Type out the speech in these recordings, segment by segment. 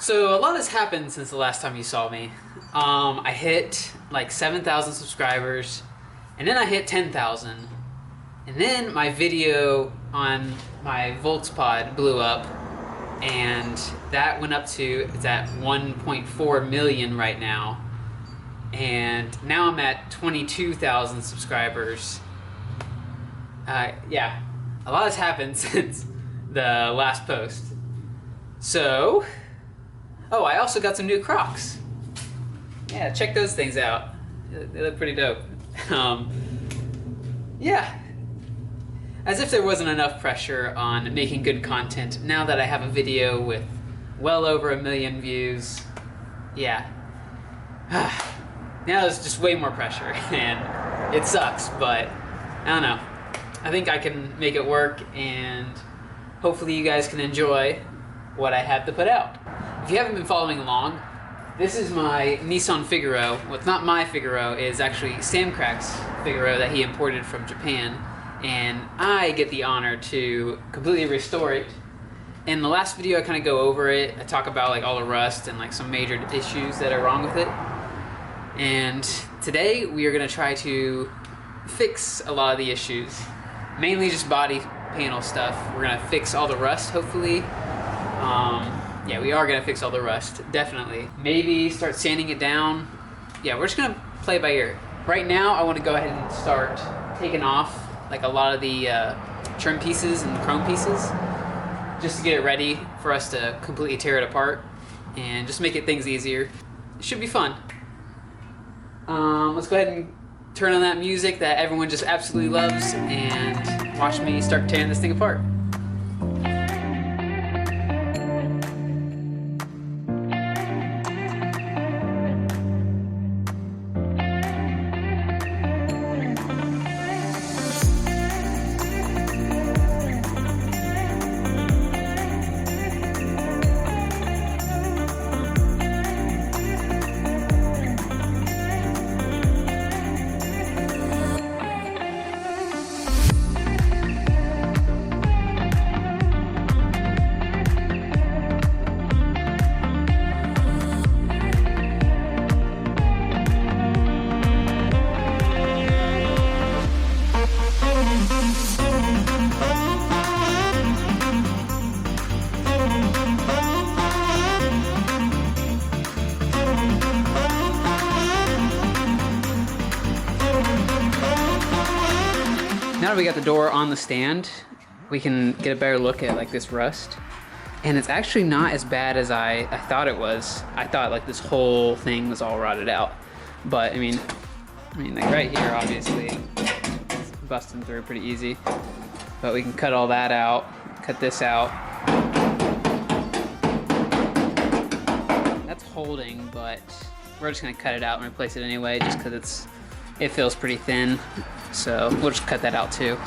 So a lot has happened since the last time you saw me. I hit like 7,000 subscribers, and then I hit 10,000, and then my video on my Voltspod blew up, and that went up to, it's at 1.4 million right now, and now I'm at 22,000 subscribers. Yeah, a lot has happened since the last post. So, oh, I also got some new Crocs. Yeah, check those things out. They look pretty dope. Yeah. As if there wasn't enough pressure on making good content, now that I have a video with well over 1 million views, yeah. Now there's just way more pressure, and it sucks, but I don't know. I think I can make it work, and hopefully you guys can enjoy what I have to put out. If you haven't been following along, this is my Nissan Figaro. Well, it's not my Figaro, it's actually Sam Crack's Figaro that he imported from Japan, and I get the honor to completely restore it. In the last video I kind of go over it. I talk about like all the rust and like some major issues that are wrong with it. And today we are going to try to fix a lot of the issues. Mainly just body panel stuff. We're going to fix all the rust, hopefully. Yeah, we are going to fix all the rust, definitely. Maybe start sanding it down. Yeah, we're just going to play by ear. Right now, I want to go ahead and start taking off like a lot of the trim pieces and chrome pieces, just to get it ready for us to completely tear it apart and just make things easier. It should be fun. Let's go ahead and turn on that music that everyone just absolutely loves and watch me start tearing this thing apart. Now that we got the door on the stand, we can get a better look at like this rust. And it's actually not as bad as I thought it was. I thought like this whole thing was all rotted out. But I mean like right here obviously it's busting through pretty easy. But we can cut all that out, cut this out. That's holding, but we're just gonna cut it out and replace it anyway just because it feels pretty thin. So we'll just cut that out too.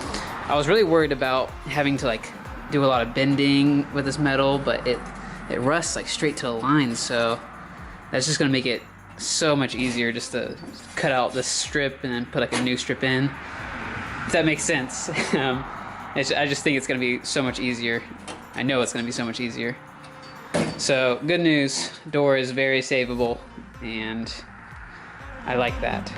I was really worried about having to like do a lot of bending with this metal, but it rusts like straight to the line, so that's just gonna make it so much easier just to cut out this strip and then put like a new strip in, if that makes sense. I just think it's gonna be so much easier. I know it's gonna be so much easier. So good news, door is very savable, and I like that.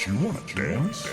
You wanna dance?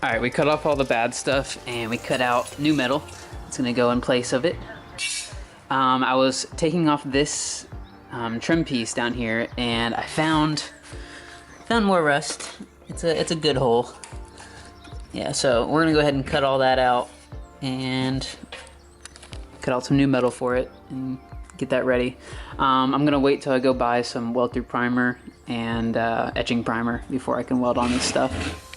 All right, we cut off all the bad stuff and we cut out new metal. It's gonna go in place of it. I was taking off this trim piece down here and I found more rust. It's a good hole. Yeah, so we're gonna go ahead and cut all that out and cut out some new metal for it and get that ready. I'm gonna wait till I go buy some weld through primer and etching primer before I can weld on this stuff.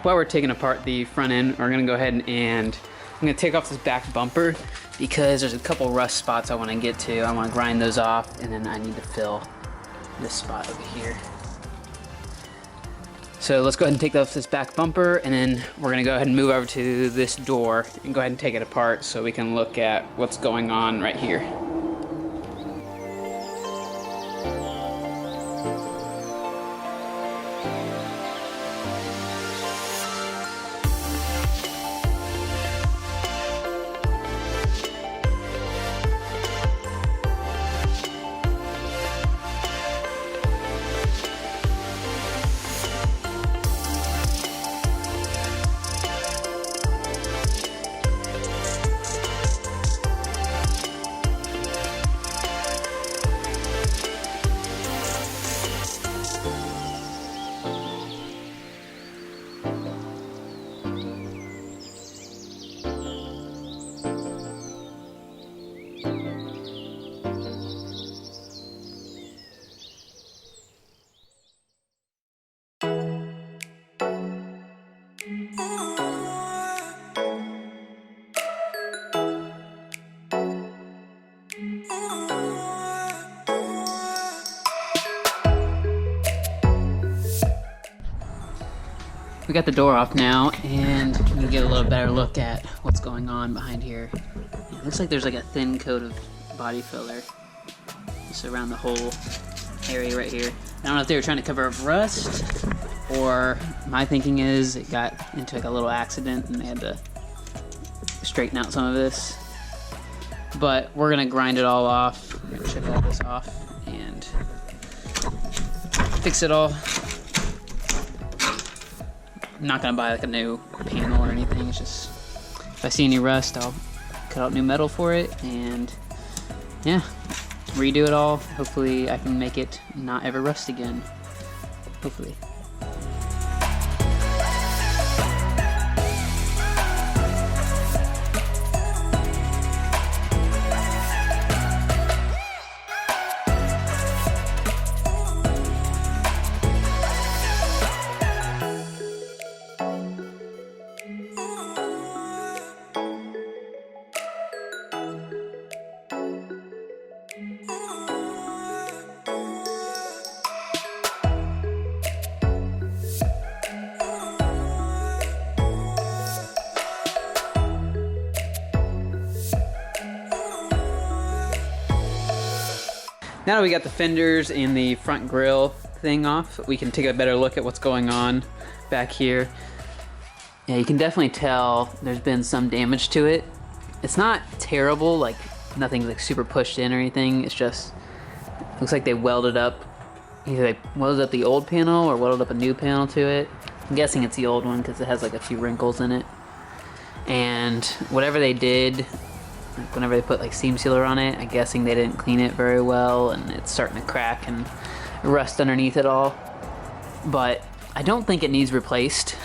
While we're taking apart the front end, we're gonna go ahead and I'm gonna take off this back bumper because there's a couple rust spots I wanna get to. I wanna grind those off and then I need to fill this spot over here. So let's go ahead and take off this back bumper and then we're gonna go ahead and move over to this door and go ahead and take it apart so we can look at what's going on right here. We got the door off now and we can get a little better look at what's going on behind here. It looks like there's like a thin coat of body filler just around the whole area right here. I don't know if they were trying to cover up rust or my thinking is it got into like a little accident and they had to straighten out some of this. But we're gonna grind it all off, chip all this off and fix it all. I'm not gonna buy like a new panel or anything. It's just if I see any rust, I'll cut out new metal for it and yeah, redo it all. Hopefully I can make it not ever rust again. Hopefully. Now that we got the fenders and the front grille thing off, we can take a better look at what's going on back here. Yeah, you can definitely tell there's been some damage to it. It's not terrible, like nothing's like super pushed in or anything. It's just, looks like they welded up, either they welded up the old panel or welded up a new panel to it. I'm guessing it's the old one because it has like a few wrinkles in it. And whatever they did, like whenever they put like seam sealer on it, I'm guessing they didn't clean it very well and it's starting to crack and rust underneath it all. But I don't think it needs replaced.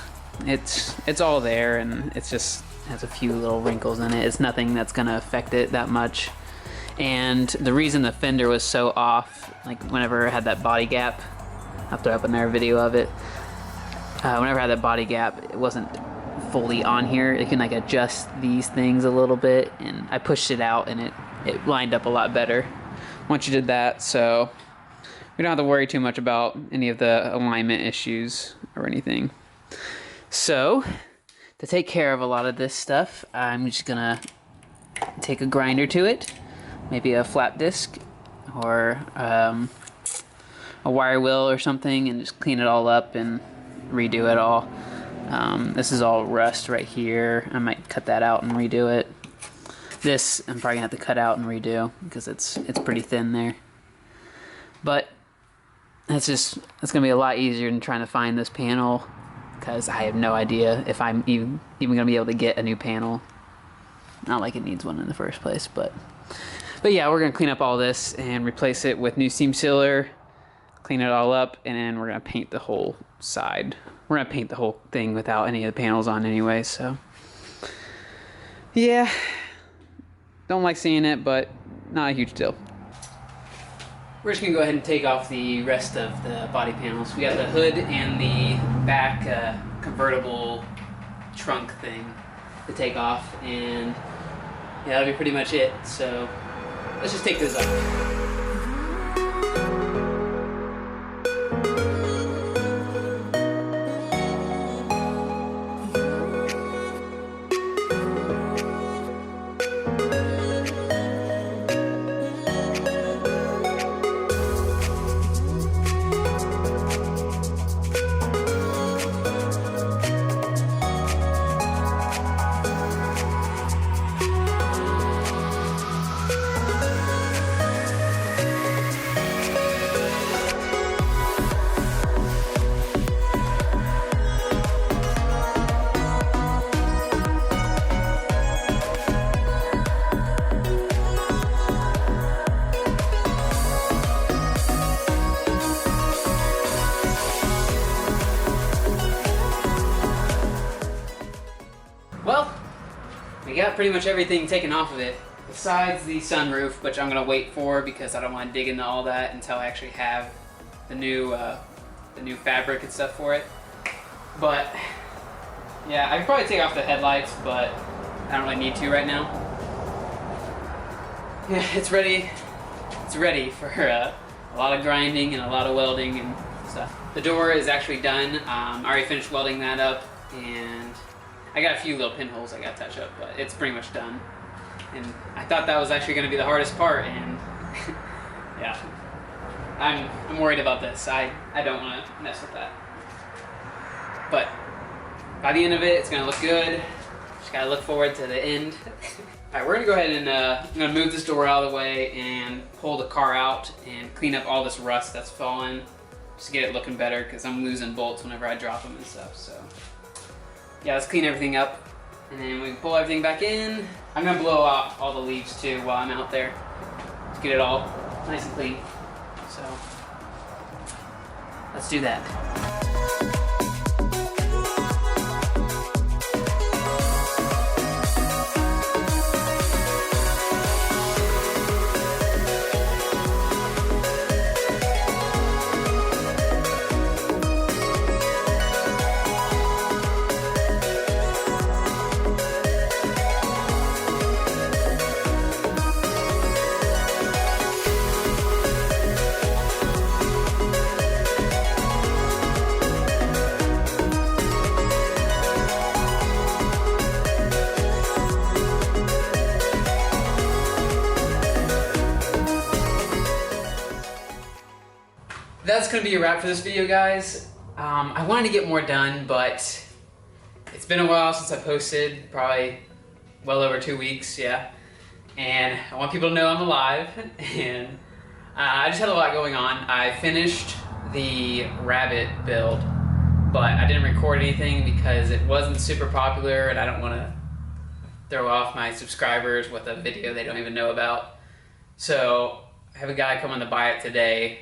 It's all there and it's just has a few little wrinkles in it. It's nothing that's gonna affect it that much. And the reason the fender was so off, like whenever it had that body gap, I'll throw up another video of it. Whenever I had that body gap, it wasn't fully on here. It can like adjust these things a little bit and I pushed it out and it lined up a lot better once you did that, so we don't have to worry too much about any of the alignment issues or anything. So to take care of a lot of this stuff, I'm just gonna take a grinder to it, maybe a flat disc or a wire wheel or something and just clean it all up and redo it all. This is all rust right here. I might cut that out and redo it. This I'm probably gonna have to cut out and redo because it's pretty thin there. But that's gonna be a lot easier than trying to find this panel, because I have no idea if I'm even gonna be able to get a new panel. Not like it needs one in the first place, but yeah, we're gonna clean up all this and replace it with new seam sealer, clean it all up, and then we're gonna paint the whole side. We're gonna paint the whole thing without any of the panels on anyway, so yeah. Don't like seeing it, but not a huge deal. We're just gonna go ahead and take off the rest of the body panels. We got the hood and the back convertible trunk thing to take off, and yeah, that'll be pretty much it. So let's just take this off. Well, we got pretty much everything taken off of it, besides the sunroof, which I'm going to wait for because I don't want to dig into all that until I actually have the new fabric and stuff for it. But yeah, I could probably take off the headlights, but I don't really need to right now. Yeah, it's ready. It's ready for a lot of grinding and a lot of welding and stuff. The door is actually done. I already finished welding that up, and I got a few little pinholes I got to touch up, but it's pretty much done. And I thought that was actually going to be the hardest part, and yeah, I'm worried about this. I don't want to mess with that. But by the end of it, it's going to look good. Just got to look forward to the end. All right, we're going to go ahead and I'm going to move this door out of the way and pull the car out and clean up all this rust that's fallen, just to get it looking better, because I'm losing bolts whenever I drop them and stuff. So yeah, let's clean everything up, and then we can pull everything back in. I'm gonna blow off all the leaves too while I'm out there to get it all nice and clean. So let's do that. That's going to be a wrap for this video, guys. I wanted to get more done, but it's been a while since I posted, probably well over 2 weeks, yeah. And I want people to know I'm alive, and I just had a lot going on. I finished the rabbit build, but I didn't record anything because it wasn't super popular, and I don't want to throw off my subscribers with a video they don't even know about. So I have a guy coming to buy it today.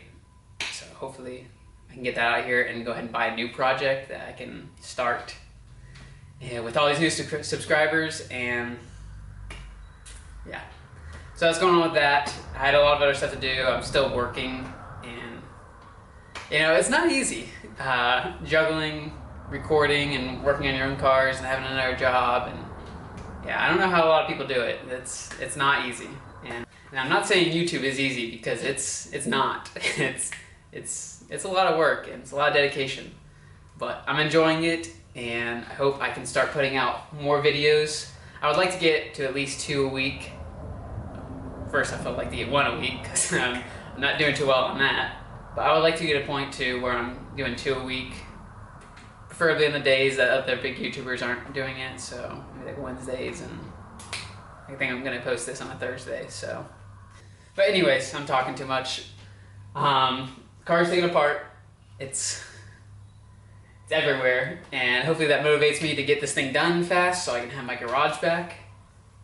So hopefully I can get that out here and go ahead and buy a new project that I can start with all these new subscribers, and yeah. So that's going on with that. I had a lot of other stuff to do. I'm still working, and you know, it's not easy. Juggling, recording, and working on your own cars and having another job, and yeah, I don't know how a lot of people do it. It's not easy. And I'm not saying YouTube is easy, because it's not. It's a lot of work and it's a lot of dedication, but I'm enjoying it, and I hope I can start putting out more videos. I would like to get to at least 2 a week. First, I felt like to get 1 a week, because I'm not doing too well on that. But I would like to get a point to where I'm doing 2 a week, preferably on the days that other big YouTubers aren't doing it. So maybe like Wednesdays, and I think I'm gonna post this on a Thursday. So, but anyways, I'm talking too much. Car's taken apart. It's everywhere, and hopefully that motivates me to get this thing done fast so I can have my garage back,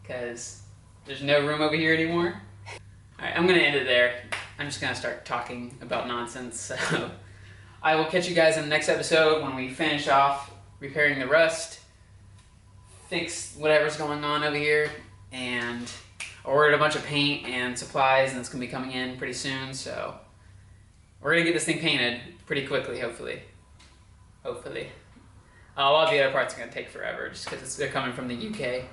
because there's no room over here anymore. Alright, I'm gonna end it there. I'm just gonna start talking about nonsense. So I will catch you guys in the next episode when we finish off repairing the rust, fix whatever's going on over here, and I ordered a bunch of paint and supplies, and it's gonna be coming in pretty soon, so we're gonna get this thing painted pretty quickly, hopefully. Hopefully. A lot of the other parts are gonna take forever just because they're coming from the UK,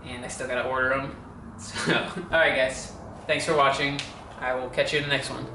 and I still gotta order them. So, alright guys, thanks for watching. I will catch you in the next one.